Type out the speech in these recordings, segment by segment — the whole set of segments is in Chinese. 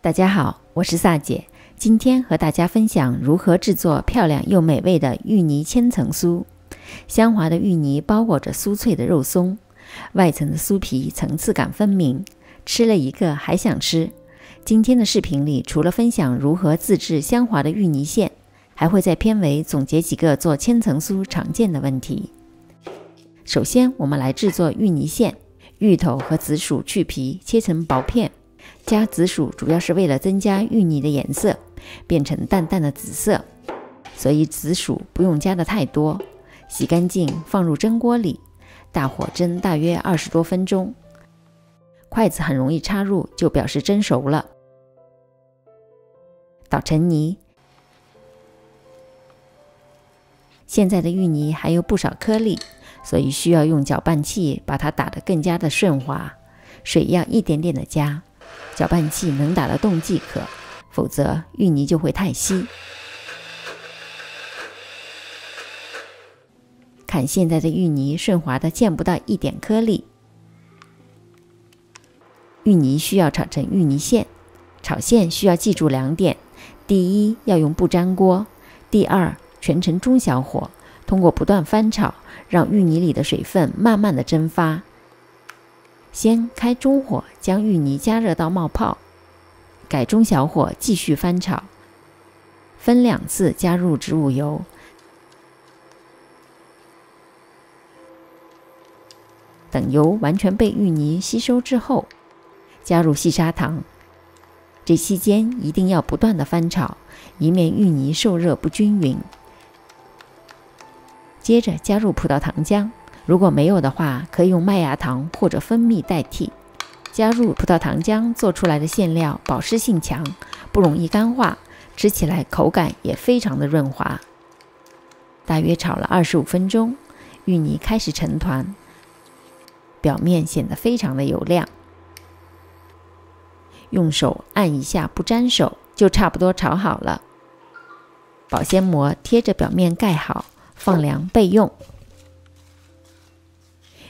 大家好，我是萨姐，今天和大家分享如何制作漂亮又美味的芋泥千层酥。香滑的芋泥包裹着酥脆的肉松，外层的酥皮层次感分明，吃了一个还想吃。今天的视频里，除了分享如何自制香滑的芋泥馅，还会在片尾总结几个做千层酥常见的问题。首先，我们来制作芋泥馅。芋头和紫薯去皮切成薄片，加紫薯主要是为了增加芋泥的颜色，变成淡淡的紫色，所以紫薯不用加的太多。洗干净放入蒸锅里，大火蒸大约20多分钟。筷子很容易插入，就表示蒸熟了。捣成泥。现在的芋泥还有不少颗粒，所以需要用搅拌器把它打得更加的顺滑，水要一点点的加，搅拌器能打得动即可，否则芋泥就会太稀。看现在的芋泥顺滑的见不到一点颗粒。芋泥需要炒成芋泥馅，炒馅需要记住2点：第一，要用不粘锅；第二，全程中小火，通过不断翻炒，让芋泥里的水分慢慢的蒸发。先开中火，将芋泥加热到冒泡，改中小火继续翻炒，分2次加入植物油。等油完全被芋泥吸收之后，加入细砂糖。这期间一定要不断的翻炒，以免芋泥受热不均匀。接着加入葡萄糖浆，如果没有的话，可以用麦芽糖或者蜂蜜代替。加入葡萄糖浆做出来的馅料保湿性强，不容易干化，吃起来口感也非常的润滑。大约炒了25分钟，芋泥开始成团，表面显得非常的油亮。用手按一下不沾手，就差不多炒好了。保鲜膜贴着表面盖好，放凉备用。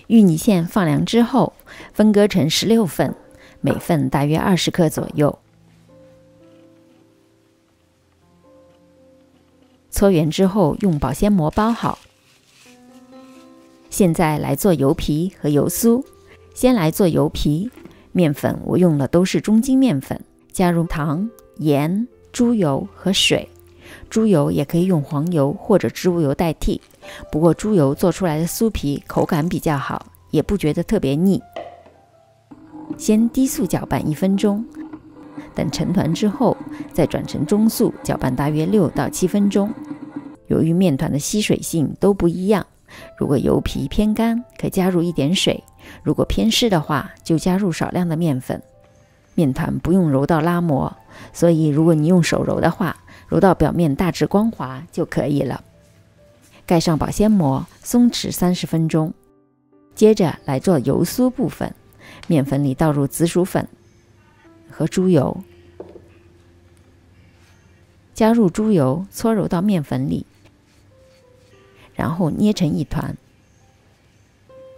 芋泥馅放凉之后，分割成16份，每份大约20克左右。搓圆之后用保鲜膜包好。现在来做油皮和油酥。先来做油皮，面粉我用的都是中筋面粉，加入糖、盐、猪油和水。猪油也可以用黄油或者植物油代替，不过猪油做出来的酥皮口感比较好，也不觉得特别腻。先低速搅拌1分钟，等成团之后再转成中速搅拌大约6到7分钟。由于面团的吸水性都不一样，如果油皮偏干，可加入一点水，如果偏湿的话，就加入少量的面粉。面团不用揉到拉模，所以如果你用手揉的话，揉到表面大致光滑就可以了。盖上保鲜膜，松弛30分钟。接着来做油酥部分，面粉里倒入紫薯粉和猪油，加入猪油搓揉到面粉里，然后捏成一团。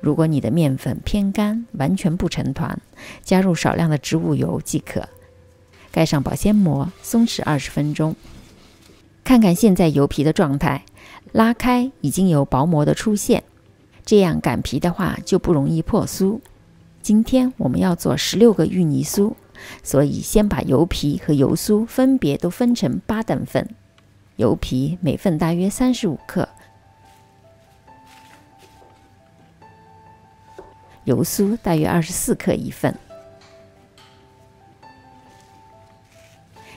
如果你的面粉偏干，完全不成团，加入少量的植物油即可。盖上保鲜膜，松弛20分钟。看看现在油皮的状态，拉开已经有薄膜的出现，这样擀皮的话就不容易破酥。今天我们要做16个芋泥酥，所以先把油皮和油酥分别都分成8等份。油皮每份大约35克，油酥大约24克一份。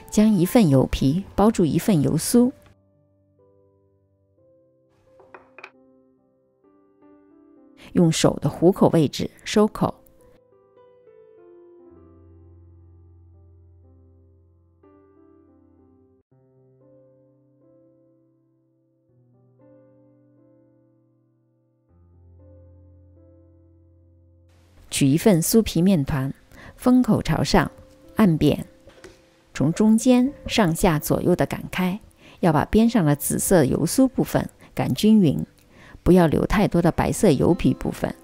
将1份油皮包住1份油酥，用手的虎口位置收口。取1份酥皮面团，封口朝上，按扁，从中间上下左右的擀开，要把边上的紫色油酥部分擀均匀，不要留太多的白色油皮部分。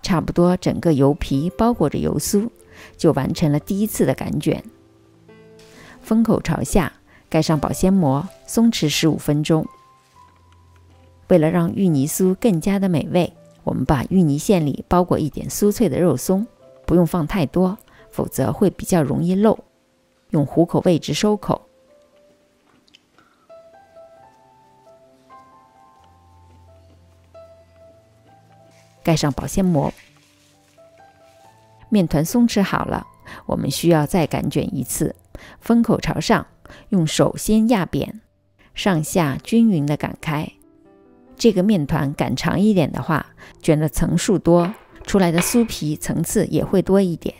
差不多整个油皮包裹着油酥，就完成了第一次的擀卷。封口朝下，盖上保鲜膜，松弛15分钟。为了让芋泥酥更加的美味，我们把芋泥馅里包裹一点酥脆的肉松，不用放太多，否则会比较容易漏。用虎口位置收口。盖上保鲜膜。面团松弛好了，我们需要再擀卷一次，封口朝上，用手先压扁，上下均匀地擀开。这个面团擀长一点的话，卷的层数多，出来的酥皮层次也会多一点。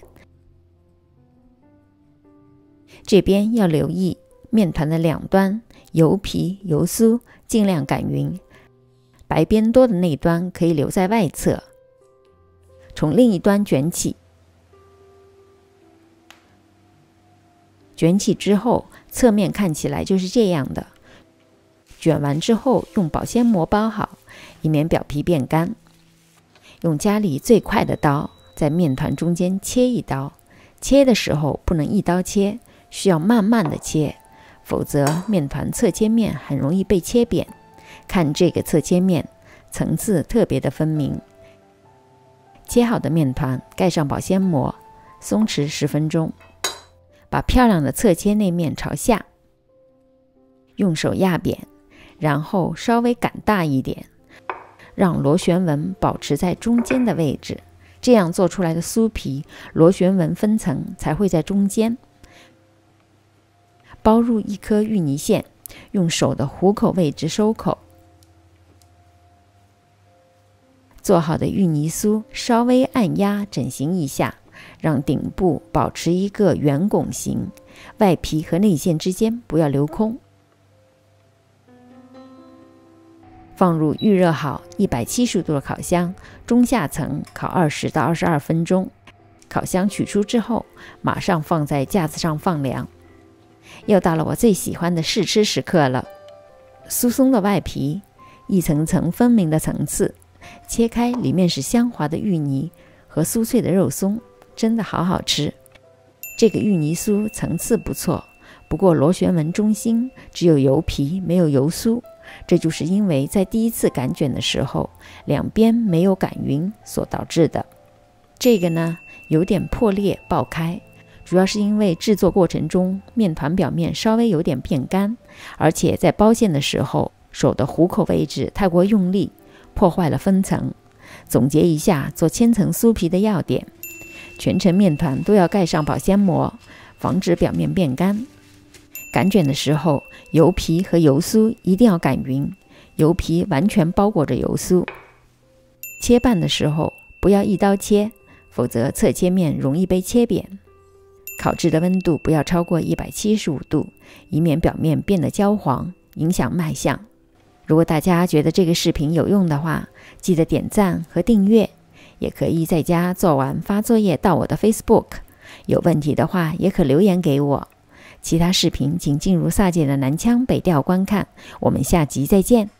这边要留意面团的两端油皮油酥尽量擀匀，白边多的那一端可以留在外侧，从另一端卷起。卷起之后，侧面看起来就是这样的。卷完之后用保鲜膜包好，以免表皮变干。用家里最快的刀在面团中间切一刀，切的时候不能一刀切，需要慢慢的切，否则面团侧切面很容易被切扁。看这个侧切面层次特别的分明。切好的面团盖上保鲜膜，松弛10分钟。把漂亮的侧切内面朝下，用手压扁，然后稍微擀大一点，让螺旋纹保持在中间的位置，这样做出来的酥皮螺旋纹分层才会在中间。包入一颗芋泥馅，用手的虎口位置收口。做好的芋泥酥稍微按压整形一下，让顶部保持一个圆拱形，外皮和内馅之间不要留空。放入预热好170度的烤箱，中下层烤20到22分钟。烤箱取出之后，马上放在架子上放凉。又到了我最喜欢的试吃时刻了。酥松的外皮，一层层分明的层次，切开里面是香滑的芋泥和酥脆的肉松，真的好好吃。这个芋泥酥层次不错，不过螺旋纹中心只有油皮没有油酥，这就是因为在第一次擀卷的时候两边没有擀匀所导致的。这个呢有点破裂爆开，主要是因为制作过程中面团表面稍微有点变干，而且在包馅的时候手的虎口位置太过用力，破坏了分层。总结一下做千层酥皮的要点：全程面团都要盖上保鲜膜，防止表面变干。擀卷的时候油皮和油酥一定要擀匀，油皮完全包裹着油酥。切拌的时候不要一刀切，否则侧切面容易被切扁。烤制的温度不要超过175度，以免表面变得焦黄，影响卖相。如果大家觉得这个视频有用的话，记得点赞和订阅，也可以在家做完发作业到我的 Facebook， 有问题的话也可留言给我。其他视频请进入萨姐的南腔北调观看，我们下集再见。